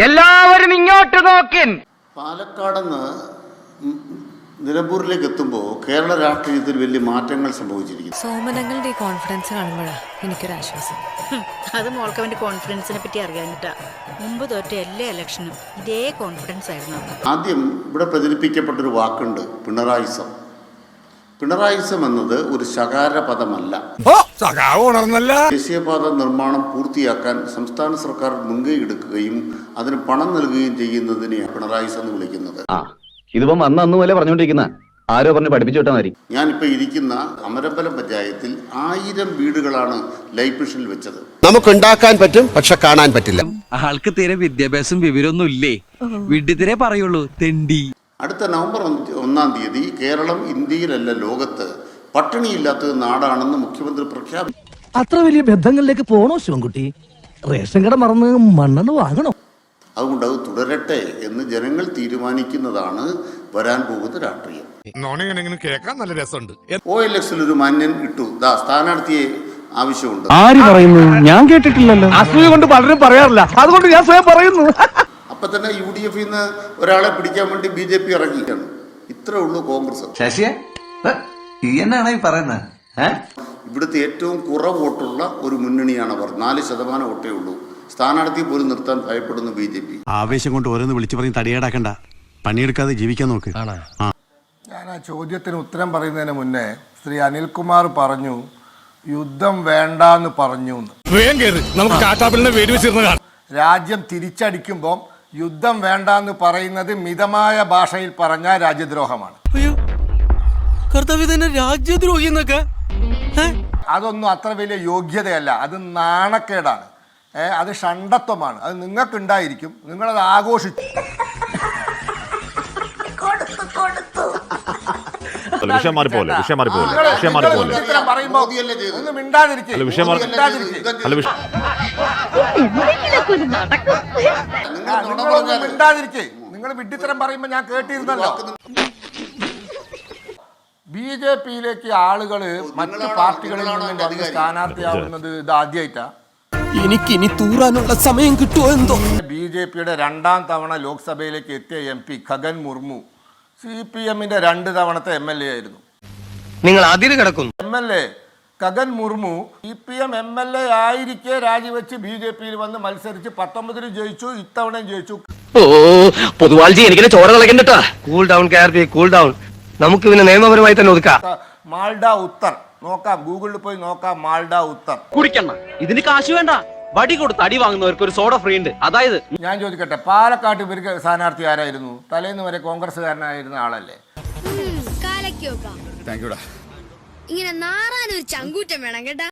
എല്ലാവരും ഇങ്ങോട്ട് നോക്കിൻ. പാലക്കാടെന്ന് നിലമ്പൂരിലേക്ക് എത്തുമ്പോൾ കേരള രാഷ്ട്രീയത്തിൽ വലിയ മാറ്റങ്ങൾ സംഭവിച്ചിരിക്കുന്നു. സോമനങ്ങളുടെ ഈ കോൺഫിഡൻസ് കാണുമ്പോഴാണ് എനിക്കൊരാശ്വാസം. അത് മോൾക്ക് അവന്റെ കോൺഫിഡൻസിനെ പറ്റി അറിയാനിട്ടാ. മുമ്പ് തോറ്റ എല്ലാ ഇലക്ഷനും ഇതേ കോൺഫിഡൻസ് ആയിരുന്നു. ആദ്യം ഇവിടെ പ്രചരിപ്പിക്കപ്പെട്ടൊരു വാക്കുണ്ട്, പിണറായിസം. പിണറായിസം എന്നത് ഒരു ശകാര പദമല്ല. ദേശീയപാത നിർമ്മാണം പൂർത്തിയാക്കാൻ സംസ്ഥാന സർക്കാർ മുൻകൈ എടുക്കുകയും അതിന് പണം നൽകുകയും ചെയ്യുന്നതിനെയാണ് പിണറായിസം എന്ന് വിളിക്കുന്നത്. ഇതിപ്പം അന്ന് പോലെ പറഞ്ഞുകൊണ്ടിരിക്കുന്ന ആരോ പറഞ്ഞ് പഠിപ്പിച്ചു വിട്ടാൽ മതി. ഞാനിപ്പോൾ ഇരിക്കുന്ന അമരമ്പലം പഞ്ചായത്തിൽ 1000 വീടുകളാണ് ലൈഫ് മിഷനിൽ വെച്ചത്. നമുക്കുണ്ടാക്കാൻ പറ്റും, പക്ഷെ കാണാൻ പറ്റില്ല. ആൾക്ക് തീരെ വിദ്യാഭ്യാസം വിവരമൊന്നും ഇല്ലേ, വിഡ്ഢിത്തിരെ പറയുള്ളൂ, തെണ്ടി. അടുത്ത നവംബർ 1-ാം തീയതി കേരളം ഇന്ത്യയിലല്ല ലോകത്ത് പട്ടിണിയില്ലാത്ത നാടാണെന്ന് മുഖ്യമന്ത്രി പ്രഖ്യാപിച്ചു. അത്ര വലിയ ബന്ധങ്ങളിലേക്ക് പോണോ ശിവൻകുട്ടി? റേഷൻ കട മറന്ന് മണ്ണെണ്ണ വാങ്ങണോ? അതുകൊണ്ട് അത് തുടരട്ടെ എന്ന് ജനങ്ങൾ തീരുമാനിക്കുന്നതാണ് വരാൻ പോകുന്ന രാഷ്ട്രീയം. OLX ഒരു മാന്യൻ ഇട്ടു, സ്ഥാനാർത്ഥിയെ ആവശ്യമുണ്ട്. ആര് പറയുന്നു? ഞാൻ കേട്ടിട്ടില്ലല്ലോ. അസൂയ കൊണ്ട് പലരും പറയാറില്ല, അതുകൊണ്ട് ഞാൻ സ്വയം പറയുന്നു. അപ്പൊ തന്നെ UDF ന്ന് ഒരാളെ പിടിക്കാൻ വേണ്ടി BJP ഇറങ്ങിയാണ്. ഇത്രേ ഉള്ളൂ കോൺഗ്രസ്. ഇവിടുത്തെ ഏറ്റവും കുറവ് വോട്ടുള്ള ഒരു മുന്നണിയാണ് അവർ. 4% വോട്ടേ ഉള്ളൂ. സ്ഥാനാർത്ഥി പോലും നിർത്താൻ ഭയപ്പെടുന്നു BJP. ആവേശം കൊണ്ട് ഓരോന്ന് വിളിച്ചു പറഞ്ഞ് തടിയേടാക്കണ്ട, പണിയെടുക്കാതെ ജീവിക്കാൻ നോക്ക്. ഞാൻ ആ ചോദ്യത്തിന് ഉത്തരം പറയുന്നതിന് മുന്നേ ശ്രീ അനിൽകുമാർ പറഞ്ഞു യുദ്ധം വേണ്ടാന്ന് പറഞ്ഞു. രാജ്യം തിരിച്ചടിക്കുമ്പോൾ യുദ്ധം വേണ്ടാന്ന് പറയുന്നത് മിതമായ ഭാഷയിൽ പറഞ്ഞ രാജ്യദ്രോഹമാണ്. രാജ്യദ്രോഹി എന്നൊക്കെ അതൊന്നും അത്ര വലിയ യോഗ്യതയല്ല, അത് നാണക്കേടാണ്, അത് ഷണ്ടത്വമാണ്. അത് നിങ്ങൾക്കുണ്ടായിരിക്കും, നിങ്ങളത് ആഘോഷിച്ചു. ഒന്ന് മിണ്ടാതിരിക്കും. നിങ്ങൾ വിഡ്ഢിത്തരം പറയുമ്പോ ഞാൻ കേട്ടിരുന്നല്ലോ. BJPയിലേക്ക് ആളുകള് മറ്റു പാർട്ടികളിൽ നിന്നും വന്ന് സ്ഥാനാർത്ഥിയാവുന്നത് ഇത് ആദ്യമായിട്ടാ. എനിക്കിനി തൂറാനുള്ള സമയം കിട്ടുമോ എന്തോ. BJPയുടെ 2ാം തവണ ലോക്സഭയിലേക്ക് എത്തിയ MP ഖഗൻ മുർമു CPMന്റെ 2 തവണത്തെ MLA ആയിരുന്നു. നിങ്ങൾ അതിര് കിടക്കുന്നു. MLA Khagen Murmu CPM MLA ആയിരിക്കെ രാജിവെച്ച് BJPയിൽ വന്ന് മത്സരിച്ച് 19 ജയിച്ചു, ഇത്തവണയും ജയിച്ചു. പൊതുവാൾജി എനിക്കിനെ ചോര കളക്കണ്ടട്ടാ. Cool down KRP, cool down. നമുക്ക് പിന്നെ നിയമപരമായി തന്നെ ഒതുക്കാം. മാൾഡ ഉത്തർ നോക്കാം, ഗൂഗിളിൽ പോയി നോക്കാം. മാൾഡ ഉത്തർ കുടിക്കണ്ട, ഇതിന് കാശ് വേണ്ട. വടി കൊടുത്ത് അടി വാങ്ങുന്നവർക്ക് ഒരു സോഡ ഫ്രീ ഉണ്ട്. അതായത് ഞാൻ ചോദിക്കട്ടെ, പാലക്കാട്ട് ഇവർക്ക് സ്ഥാനാർത്ഥി ആരായിരുന്നു? തലേന്ന് വരെ കോൺഗ്രസ്സുകാരനായിരുന്ന ആളല്ലേ? ഇങ്ങനെ നാറാനൊരു ചങ്കൂറ്റം വേണം കേട്ടാ.